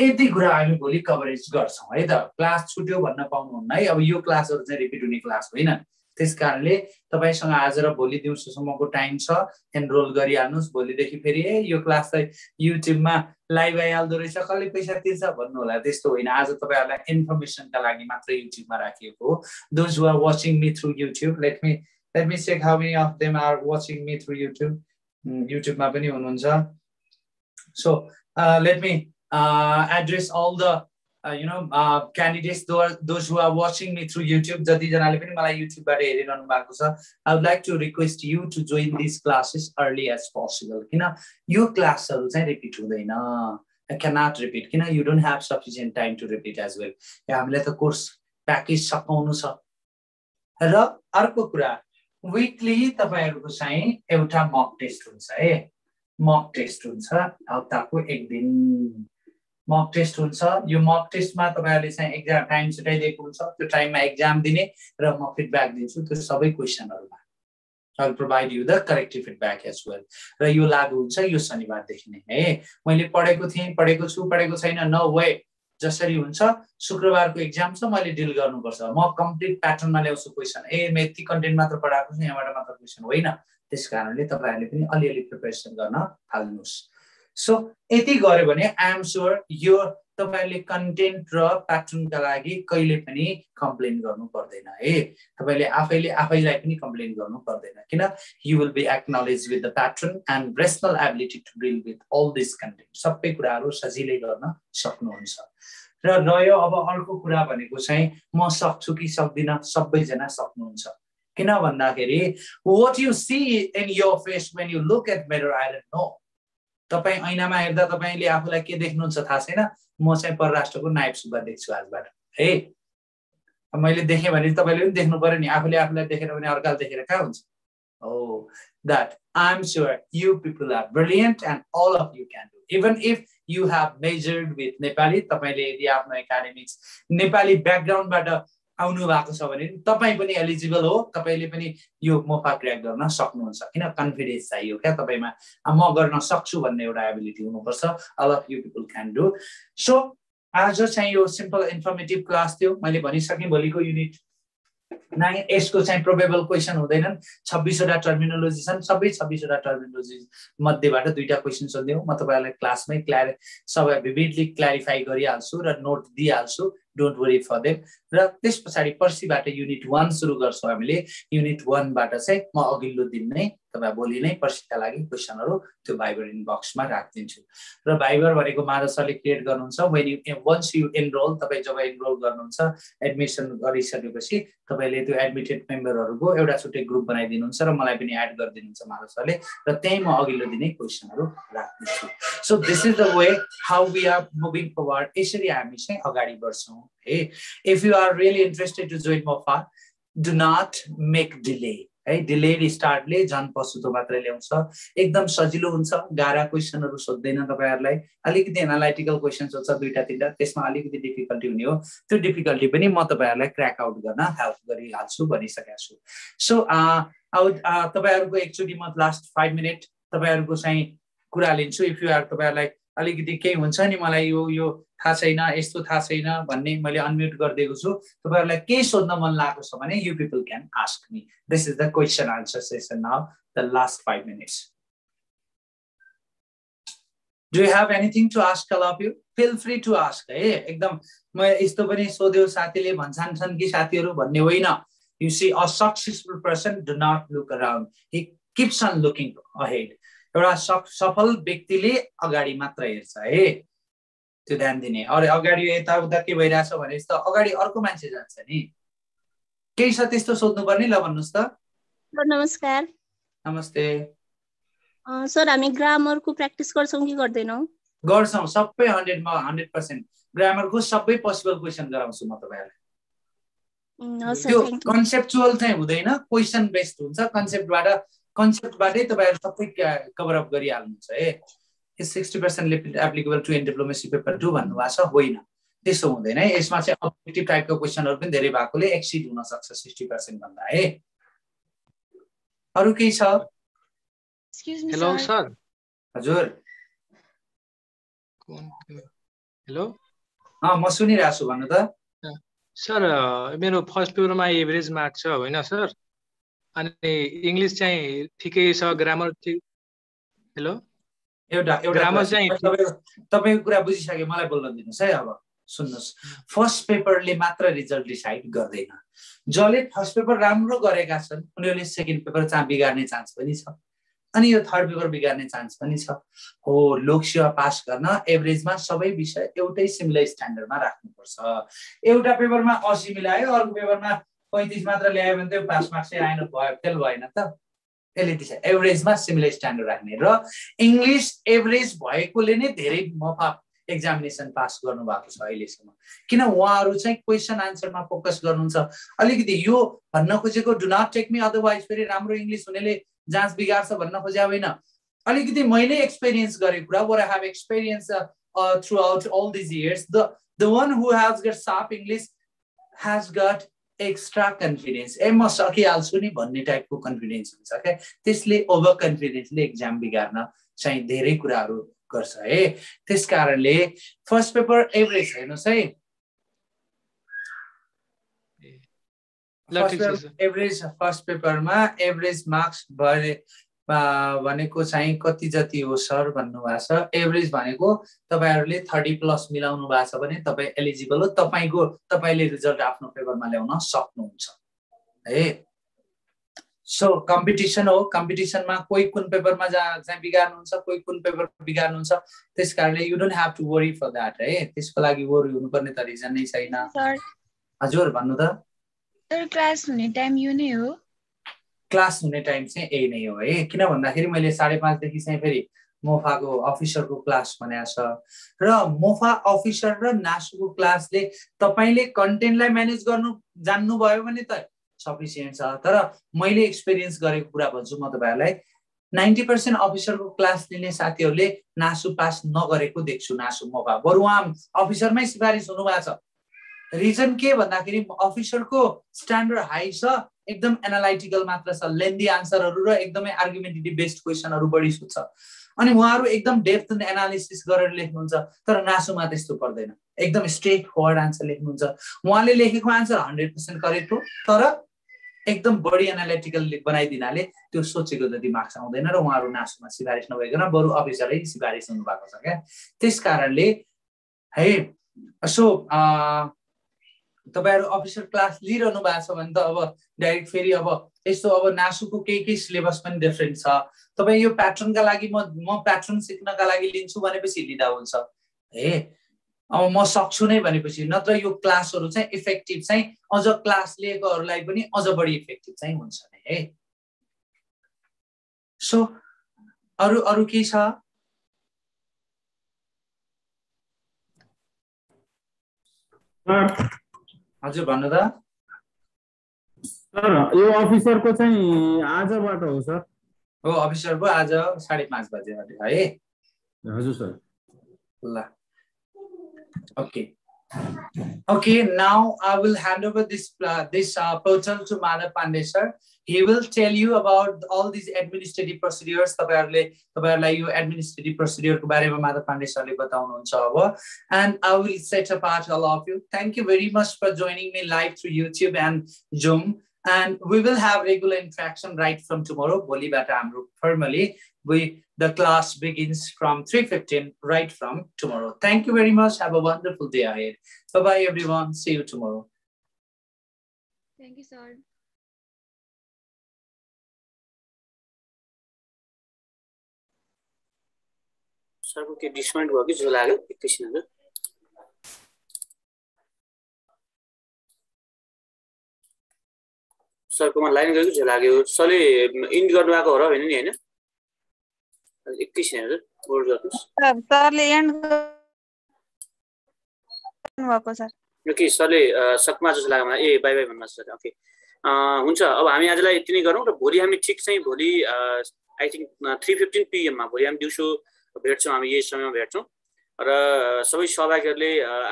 यति कुरा हामी भोलि कभरेज गर्छौं है त क्लास छुट्यो भन्न पाउनुहुन्न है अब यो क्लासहरु चाहिँ रिपिट हुने क्लास होइन त्यसकारणले तपाईसँग आज र भोलि दिउँसोसम्मको टाइम छ एनरोल गरिहाल्नुस् भोलिदेखि फेरि यो क्लास चाहिँ युट्युबमा लाइभ आइहाल्दो रहेछ कसले पैसा तिर्छ भन्नु होला त्यस्तो होइन आज तपाईहरुलाई इन्फर्मेसनका लागि मात्र युट्युबमा राखिएको हो those who are watching me through YouTube let me check how many of them are watching me through YouTube युट्युबमा पनि हुनुहुन्छ so let me address all the candidates those who are watching me through YouTube jati janale pani malai YouTube बाट हेरिरहनु भएको छ I would like to request you to join these classes early as possible किन यो क्लासहरु चाहिँ repeat हुँदैन I cannot repeat किन you don't have sufficient time to repeat as well हामीलाई त कोर्स प्याकेज सकाउनु छ र अर्को कुरा वीकली तपाईहरुको चाहिँ एउटा मक टेस्ट हुन्छ है मक टेस्ट हुन्छ हप्ताको एक दिन मक टेस्ट हुन्छ यो मक टेस्टमा तपाईहरुले चाहिँ एक्जाम टाइम छुटाइदिएको हुन्छ त्यो टाइममा एक्जाम दिने र म फिडब्याक दिन्छु त्यो सबै क्वेशनहरुमा I will provide you the corrective feedback as well र यो लागू हुन्छ यो शनिबारदेखि नै है मैले पढेको छैन नो वे जसरी हुन्छ शुक्रबारको एक्जाम छ मैले डिल गर्नुपर्छ म कम्प्लिट प्याटर्नमा ल्याउँछु क्वेशन म यति कन्टेन्ट मात्र पढाएको छु यहाँबाट मात्र क्वेशन होइन त्यसकारणले तपाईहरुले पनि अलिअलि प्रिपरेसन गर्न थाल्नुस् सो यति गर्यो भने आई एम श्योर यो तपाईहरुले कन्टेन्ट र प्याटर्नका लागि कहिले पनि कम्प्लेन गर्नु पर्दैन है तपाईले आफैलाई पनि कम्प्लेन गर्नु पर्दैन किन you will be acknowledge with the pattern and rational ability to deal with all this content सबै कुराहरु सजिलै गर्न सक्नुहुन्छ र रह्यो अब अर्को कुरा भनेको चाहिँ म सक्छु कि सक्दिन सबैजना सक्नुहुन्छ किन भन्दाखेरि what you see in your face when you look at mirror I don't know तपाई ऐनामा हेर्दा तपाईले आफुलाई के देख्नुहुन्छ थाहा छैन म चाहिँ परराष्ट्रको नायब सुब्बा देख्छु आजबाट है मैले देखे भने तपाईले पनि देख्नु पर्यो नि आफुलाई देखेर भने अर्काले देखेर कहाँ हुन्छ oh that I'm sure you people are brilliant and all of you can do even if you have measured with Nepali तपाईले यदि आफ्नो एकाडेमिक्स नेपाली ब्याकग्राउन्डबाट आउनु भएको छ भने तपाई पनि एलिजिबल हो तपाईले पनि यो मोफा क्र्याक गर्न सक्नुहुन्छ किन कन्फिडेन्स चाहियो क्या तपाईमा म गर्न सक्छु भन्ने एउटा एबिलिटी हुनुपर्छ all of you people can do so आज चाहिँ यो सिम्पल इन्फर्मेटिभ क्लास थियो मैले भनिसके भोलिको युनिट 9 यसको चाहिँ प्रोबेबल क्वेशन हुँदैनन् 26 वटा टर्मिनोलोजी छन् सबै 26 वटा टर्मिनोलोजी मध्येबाट दुईटा क्वेशन सोध्दै हो म तपाईहरुलाई क्लासमै सबै विभिडली क्ल्यारिफाई गरिहाल्छु र नोट दिइहाल्छु डोन्ट वरी फर देम र त्यसपछि पर्सिबाट युनिट 1 सुरु गर्छौं हामीले युनिट 1 बाट चाहिँ म अघिल्लो दिन नै तपाई भोलि नै पर्सिका लागि क्वेशनहरु त्यो भाइबर इनबक्समा राख्दिन्छु र भाइबर भनेको माधवसरले क्रिएट गर्नुहुन्छ when you once you enroll तपाई जब एनरोल गर्नुहुन्छ एडमिसन गरिसकेपछि तपाईले त्यो एडमिटेड मेम्बरहरुको एउटा छुट्टै ग्रुप बनाइदिनुहुन्छ र मलाई पनि एड गरिदिनुहुन्छ माधवसरले र त्यही म अघिल्लो दिनै क्वेशनहरु राख्दिन्छु so this is the way how we are moving forward यसरी हामी चाहिँ अगाडि बढ्छौं है if you are really interested to join MoFA do not make delay है डिलेड स्टार्टले जन पछुतो मात्र ल्याउँछ एकदम सजिलो हुन्छ गाह्रा क्वेशनहरु सोध्दैन तपाईहरुलाई अलिकति एनालाइटिकल क्वेशन सोध्छ दुईटा तीनटा त्यसमा अलिकति डिफिकल्टी हुने हो त्यो डिफिकल्टी पनि म तपाईहरुलाई क्रैक आउट गर्न हेल्प गरिहाल्छु भनिसकेको छु सो तपाईहरुको एकचोटी म लास्ट 5 मिनेट तपाईहरुको चाहिँ कुरा लिन्छु इफ यु आर तपाईहरुलाई अलिकति केही हुन्छ नि मलाई यो थाहा छैन यस्तो थाहा छैन भन्ने मैले अनम्युट गर्दिएको छु तपाईहरुलाई के सोध्न मन लागेको छ भने you people can ask me this is the question answer session now the last 5 minutes do you have anything to ask all of you feel free to ask है एकदम म यस्तो पनि सोध्यो साथीले भन्छन् कि साथीहरु भन्ने होइन You see, a successful person do not look around. He keeps on looking ahead. एउटा सफल व्यक्तिले अगाडि मात्र हेर्छ है, त्यो ध्यान दिने। अरे अगाडि यताउता के भइरहेछ भने त अगाडि अर्को मान्छे जान्छ नि। केही छ त्यस्तो सोध्नु पर्ने? ल भन्नुस् त। नमस्कार। नमस्ते सर, हामी ग्रामरको प्र्याक्टिस गर्छौं कि गर्दैनौं? गर्छौं, सबै 100% ग्रामरको सबै पोसिबल क्वेशन गराउँछु म तपाईहरुलाई। त्यो कन्सेप्चुअल चाहिँ हुँदैन, क्वेशन बेस्ड हुन्छ। कन्सेप्टबाटै तपाईहरु सबै कभर अप गरिहाल्नुहुन्छ है। 60% applicable to in diplomacy paper 2 भन्नु भएको छ, होइन त्यसो हुँदैन है। यसमा चाहिँ अब्जेक्टिभ टाइपको क्वेशनहरु पनि धेरै भएकोले एक्सिड हुन सक्छ 60% भन्दा है। अरु केही छ? Excuse me hello sir. हजुर हेलो म सुनिरहेको छु, भन्नु त। सर मेरो फर्स्ट पेपरमा एभरेज मार्क छ होइन सर, अनि इंग्लिश चाहिँ ठिकै छ, ग्रामर ठीक। हेलो एउटा ग्रामर चाहिँ तपाईको कुरा बुझिसके, मलाई बोल्न दिनुस् है। अब सुन्नुस्, फर्स्ट पेपरले मात्र रिजल्ट डिसाइड गर्दैन। जसले फर्स्ट पेपर राम्रो गरेका छन् उनीहरूले सेकेन्ड पेपर चाहिँ बिगार्ने चान्स पनि छ, अनि यो थर्ड पेपर बिगार्ने चान्स पनि छ। हो, लोकसेवा पास गर्न एभरेजमा सबै विषय एउटै सिमिलर स्ट्यान्डर्डमा राख्नुपर्छ। एउटा पेपरमा 80 मिलायो, अर्को पेपरमा 35 मात्र ल्यायो भने त पास मार्क्सै आएन, भयो, फेल भएन त। यसले दिन्छ एभरेजमा सिमिलर स्ट्यान्डर्ड राख्ने। र इंग्लिश एभरेज भएकोले नै धेरै मोफा एक्जामिनेसन पास गर्नु भएको छ अहिलेसम्म, किन उहाँहरु चाहिँ क्वेशन आन्सरमा फोकस गर्नुहुन्छ। अलिकति यो भन्न खोजेको do not take me otherwise फेरि राम्रो इंग्लिश हुनेले जाँच बिगार्छ भन्न खोजे होइन। अलिकति मैले एक्सपिरियन्स गरेको कुरा, what I have experienced throughout all these years, the one who has got sharp English has got extra confidence. म सकिहाल्छु नि भन्ने टाइपको कन्फिडेन्स हुन्छ के, त्यसले ओभर कन्फिडेन्सले एक्जाम बिगार्न चाहिँ धेरै कुराहरू गर्छ है। त्यसकारणले फर्स्ट पेपर एभरेज हेर्नुस् है। एभरेज फर्स्ट पेपरमा एभरेज मार्क्स भनेको चाहिँ कति जति हो सर भन्नु भएको छ। एभरेज भनेको तपाईहरुले 30+ मिलाउनु भएको छ भने तपाई एलिजिबल हो, तपाईले रिजल्ट आफ्नो पेपरमा ल्याउन सक्नुहुन्छ है। सो कम्पिटिसन हो, कम्पिटिसनमा कोही कुन पेपरमा चाहिँ बिगार्नुहुन्छ, कोही कुन पेपर बिगार्नुहुन्छ, त्यसकारणले you don't have to worry for that है। त्यसको लागि वरी हुनुपर्ने त रिजन नै छैन। हजुर भन्नु त। सर क्लास हुने टाइम यो नै हो? क्लास हुने टाइम चाहिँ यही नै हो है, किन भन्दाखेरि मैले 5:30 देखि चाहिँ फेरि मोफाको अफिसरको क्लास भनेको छ। र मोफा अफिसर र नासुको क्लासले तपाईले कन्टेन्टलाई म्यानेज गर्नु जान्नु भयो भने त सफिसिएन्ट छ। तर मैले एक्सपिरियन्स गरेको कुरा भन्छु म तपाईहरुलाई, 90% अफिसरको क्लास लिने साथीहरुले नासु पास नगरेको देख्छु। नासु मोफा बरु उहाँ अफिसरमै सिफारिस हुनु भएको छ। रिजन के भन्दाखेरि अफिसरको स्ट्यान्डर्ड हाई छ, एकदम एनालाइटिकल मात्र छ, लेन्दी आन्सरहरु र एकदमै आर्गुमेन्टेटिभ बेस्ड क्वेशनहरु बढी सोध्छ, अनि उहाँहरु एकदम डेप्थ एनालिसिस गरेर लेख्नुहुन्छ। तर नासुमा त्यस्तो पर्दैन, एकदम स्ट्रेट फरवर्ड आन्सर लेख्नुहुन्छ। उहाँले लेखेको आन्सर 100% करेक्ट हो, तर एकदम बढी एनालिटिकल बनाइदिनाले त्यो सोचेको जति मार्क्स आउँदैन र उहाँहरु नासुमा सिफारिस नभइकन बरु अफिसरै सिफारिस हुनु भएको छ क्या। त्यसकारणले है सो तपाईहरु अफिसर क्लास लिइरहनु भएको छ भने त अब डाइरेक्ट फेरि अब यस्तो अब नासुको केही सिलेबस पनि डिफरेन्ट छ। तपाई यो प्याटर्नका लागि म प्याटर्न सिक्नका लागि लिन्छु भनेपछि लिँदा हुन्छ है। अब म सक्छु नै भनेपछि, नत्र यो क्लासहरु चाहिँ इफेक्टिभ चाहिँ अझ क्लास लिएकोहरुलाई पनि अझ बढी इफेक्टिभ चाहिँ हुन्छ नै है। सो अरु के छ? हजुर भन्नु त। सर यो अफिसरको चाहिँ आजबाट हो सर? हो, अफिसरको आज 5:30 बजे है। हजुर सर। ल Okay, now I will hand over this portal to Madhav Pandey sir. He will tell you about all these administrative procedures. तपाईहरुलाई यो administrative procedure को बारेमा Madhav Pandey sir ले बताउनुहुन्छ अब, and I will set apart all of you. Thank you very much for joining me live through YouTube and Zoom, and we will have regular interaction right from tomorrow. भोलिबाट हाम्रो formally the class begins from 3:15 right from tomorrow. Thank you very much. Have a wonderful day ahead. Bye bye everyone. See you tomorrow. Thank you sir. सरको के discount भयो कि जो लाग्यो एकैछिन हजुर सरकोमा लाइन गयो कि जो लाग्यो सरले इन्ड गर्नुभएको हो र होइन नि होइन एकैछिन हजुर होल्ड गर्नुहोस् सरले एन्ड गर्नुभएको सर ओके सरले सकमा जस्तो लाग्यो मलाई ए बाई बाई भन्नुहोस् सर ओके हुन्छ अब हामी आजलाई यति नै गरौँ र भोलि हामी ठिक चाहिँ भोलि आई थिङ्क 3:15 PM मा भोलि हामी दिउँसो भेट्छौँ हामी यही समयमा भेट्छौँ र सबै सहभागीहरूले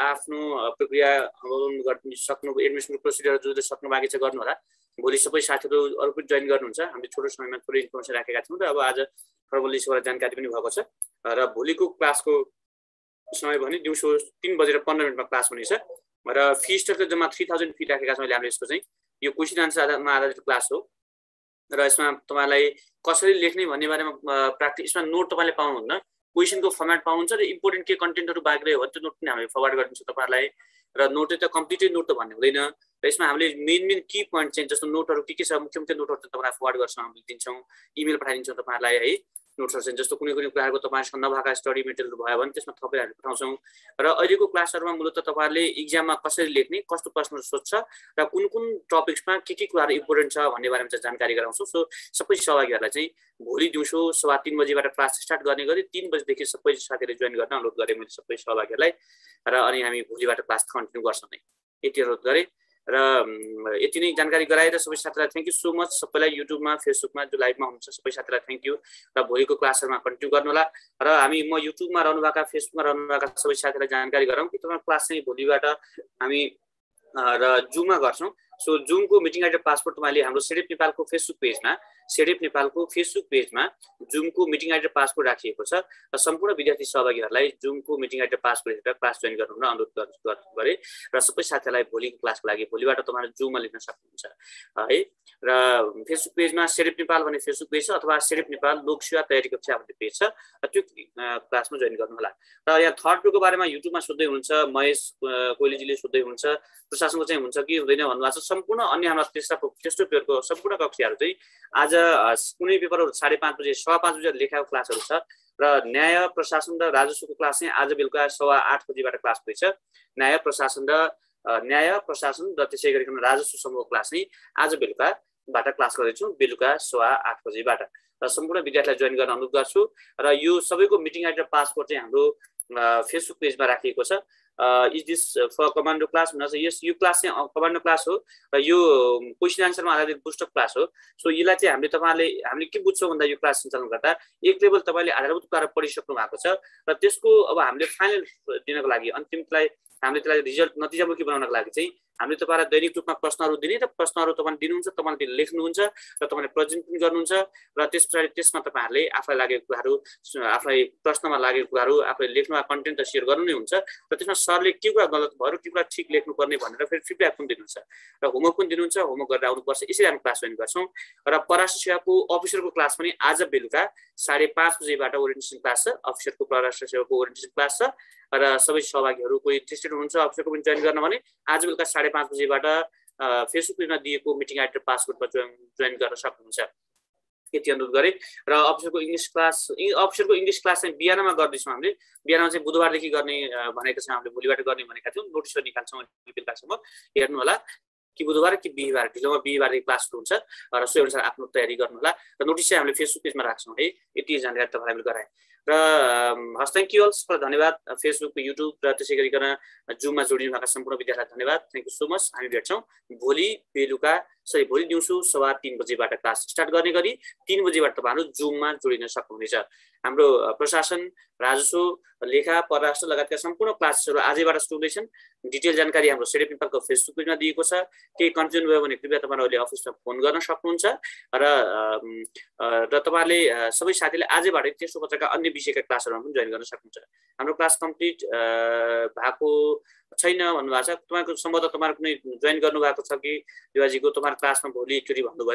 आफ्नो प्रक्रिया अवलम्बन गर्न सक्नु एडमिसन प्रोसिडियर जो सक्नु बाँकी छ गर्नु होला भोलि सबै साथीहरू अरू पनि जोइन गर्नुहुन्छ हामीले छोटो समयमा थोरै इन्फर्मेसन राखेका छौँ र अब आज फर्मल्ली यसबाट जानकारी पनि भएको छ र भोलिको क्लासको समय भने दिउँसो 3:15 क्लास हुनेछ र फी स्ट्रक्चर जम्मा 3000 फी राखेका छौँ हामीले यसको चाहिँ यो क्वेसन आन्सरमा आधारित क्लास हो र यसमा तपाईलाई कसरी लेख्ने भन्ने बारेमा प्र्याक्टिस यसमा नोट तपाईले पाउनुहुन्न क्वेसनको फर्मेट पाउनुहुन्छ र इम्पोर्टेन्ट के कन्टेन्टहरु बाँकी रह्यो भने त्यो नोट पनि हामीले फरवर्ड गरिदिन्छौँ तपाईलाई र नोट त कम्प्लिटेड नोट त भन्ने हुँदैन र यसमा हामीले मेन की पोइन्ट चाहिँ जस्तो नोटहरु के छ मुख्य नोटहरु तपाईलाई फरवर्ड गर्छौँ हामीले दिन्छौँ इमेल पठाइदिन्छौँ तपाईलाई है नोट्सहरु चाहिँ जस्तो कुनै कुराहरुको तपाईहरुसँग नभएका स्टडी मेटेरियल भयो भने त्यसमा थपेर हामी पठाउँछौँ र अहिलेको क्लासहरुमा मूलतः तपाईहरुले एक्जाममा कसरी लेख्ने कस्तो प्रश्नहरु सोध्छ र कुन कुन टपिक्समा के कुराहरु इम्पोर्टेन्ट छ भन्ने बारेमा चाहिँ जानकारी गराउँछौँ सो सबै सहभागीहरुलाई चाहिँ भोलि दिउँसो 3:15 बजेबाट क्लास स्टार्ट गर्ने गरी 3 बजेदेखि सबै साथीहरुले जोइन गर्न अनुरोध गरे मैले सबै सहभागीहरुलाई र अनि हामी भोलिबाट क्लास कन्टिन्यू गर्छौँ नै यति अनुरोध गरे र यति नै जानकारी गराएर सबै साथीहरुलाई थ्यांक यू सो मच सबैलाई युट्युबमा फेसबुकमा जो लाइभमा हुनुहुन्छ सबै साथीहरुलाई थ्यांक यू र भोलिको क्लासहरुमा कन्टिन्यू गर्नु होला र हामी म युट्युबमा रहनुभएका फेसबुकमा रहनुभएका सबै साथीहरुलाई जानकारी गराउँ कि तपाईको क्लास चाहिँ भोलिबाट हामी र जुममा गर्छौं सो जुमको मिटिङ आइडी पासपोर्ट तपाईले हाम्रो सेडिप नेपालको फेसबुक पेजमा जुमको मिटिङ आइडी पासपोर्ट राखिएको छ र सम्पूर्ण विद्यार्थी सहभागीहरुलाई जुमको मिटिङ आइडी पासपोर्ट हेरेर क्लास जोइन गर्नु हुन अनुरोध गरे र सबै साथीहरुलाई भोलिको क्लासको लागि भोलिबाट तपाईहरु जुममा लिन सक्नुहुन्छ है र फेसबुक पेजमा सेडिप नेपाल भन्ने फेसबुक पेज छ अथवा सेडिप नेपाल लोकसेवा तयारी कक्षा भन्ने पेज छ र त्यो क्लासमा जोइन गर्नु होला र यहाँ थर्ड पेको बारेमा युट्युबमा सोध्दै हुनुहुन्छ महेश कोइलीजीले सोध्दै हुनुहुन्छ प्रशासनको चाहिँ हुन्छ कि हुँदैन भन्नुभएको छ सम्पूर्ण अन्य हाम्रो तेस्रो पेपरको सम्पूर्ण कक्षाहरु चाहिँ आज कुनै पेपरहरु 5:30 बजे 5:15 बजे लेखाएको क्लासहरु छ र न्याय प्रशासन र राजस्वको क्लास चाहिँ आज बेलुका 8:15 बजेबाट क्लास हुँदैछ न्याय प्रशासन र त्यसै गरिकन राजस्व समूहको क्लास चाहिँ आज बेलुकाबाट क्लास गर्दैछौँ बेलुका 8:15 बजेबाट र सम्पूर्ण विद्यार्थीलाई जोइन गर्न अनुरोध गर्छु र यो सबैको मिटिङ आइडी र पासपोर्ट चाहिँ हाम्रो फेसबुक पेजमा राखिएको छ is this for commando class भन्छ यस यो क्लास चाहिँ कमान्डो क्लास हो र यो क्वेसन आन्सरमा आधारित बुस्टअप क्लास हो सो यसलाई चाहिँ हामीले के बुझ्छौँ भन्दा यो क्लास सञ्चालन गर्दा एक लेभल तपाईले आधारभूत कुरा पढिसक्नु भएको छ र त्यसको अब हामीले फाइनल दिनको लागि अन्तिमलाई हामीले त्यसलाई रिजल्ट नतिजामुखी बनाउनको लागि चाहिँ हामीले तपाईलाई दैनिक रूपमा प्रश्नहरु दिने र प्रश्नहरु तपाईले दिनुहुन्छ तपाईले लेख्नुहुन्छ र तपाईले प्रेजेन्ट पनि गर्नुहुन्छ र त्यसपछि त्यसमा तपाईहरुले आफैलाई लागेको कुराहरु आफैलाई प्रश्नमा लागेको कुराहरु आफैले लेख्नुमा कन्टेन्ट त शेयर गर्नु नै हुन्छ र त्यसमा सरले के कुरा गलत भयो के कुरा ठीक लेख्नु पर्ने भनेर फेरि फिडब्याक पनि दिनुहुन्छ र होमवर्क पनि दिनुहुन्छ होमवर्क गरेर आउनु पर्छ यसरी हामी क्लास जोइन गर्छौं र पराष्ट्र सेवाको अफिसरको क्लास पनि आज बेलुका 5:30 बजेबाट ओरिएन्टेसन क्लास छ अफिसरको पराष्ट्र सेवाको ओरिएन्टेसन क्लास छ र सबै सहभागीहरु कोही इन्ट्रेस्टेड हुनुहुन्छ अफिसरको पनि जोइन गर्न भने आज बेलुका 5:30 बजेबाट फेसबुक पेजमा दिएको मिटिङ आइडी र पासपोर्टमा जोइन गर्न सक्नुहुन्छ यति अनुरोध गरे र अफिसरको इङ्ग्लिश क्लास चाहिँ बिहानमा गर्दैछौँ हामीले बिहानमा चाहिँ बुधबारदेखि गर्ने भनेको छ हामीले भोलिबाट गर्ने भनेका थियौँ नोटिस निकाल्छौँ बेलुकासम्म हेर्नु होला कि बुधबार कि बिहीबार ढिलोमा बिहीबारदेखि क्लास सुरु हुन्छ र सो अनुसार आफ्नो तयारी गर्नु होला र नोटिस चाहिँ हामीले फेसबुक पेजमा राख्छौँ है यति जानकारी तपाईलाई हामीले गराएँ र हस् थ्यांक यू अल धन्यवाद फेसबुक युट्युब र त्यसै गरिकन जुममा जोडिनु भएका सम्पूर्ण विद्यार्थीलाई धन्यवाद थ्यांक यू सो मच हामी भेट्छौँ भोलि दिउँसो 3:15 बजेबाट क्लास स्टार्ट गर्ने गरी 3 बजेबाट तपाईहरु जुममा जोडिन सक्नुहुनेछ हाम्रो प्रशासन राजस्व लेखा परराष्ट्र लगायतका सम्पूर्ण क्लासहरु आजैबाट सुरु हुँदैछन् डिटेल जानकारी हाम्रो सेडिप नेपालको फेसबुक पेजमा दिएको छ केही कन्फ्युजन भयो भने कृपया तपाईहरुले अफिसमा फोन गर्न सक्नुहुन्छ र तपाईहरुले सबै साथीले आजैबाट तेस्रो कक्षाका अन्य विषयका क्लासहरुमा पनि जोइन गर्न सक्नुहुन्छ हाम्रो क्लास कम्प्लिट भएको छैन भन्नुभएको छ तपाईको सम्बन्ध तपाईहरु कुनै जोइन गर्नु भएको छ कि दिवाजीको तपाईहरु क्लासमा भोलि एकचोटी भन्नुभयो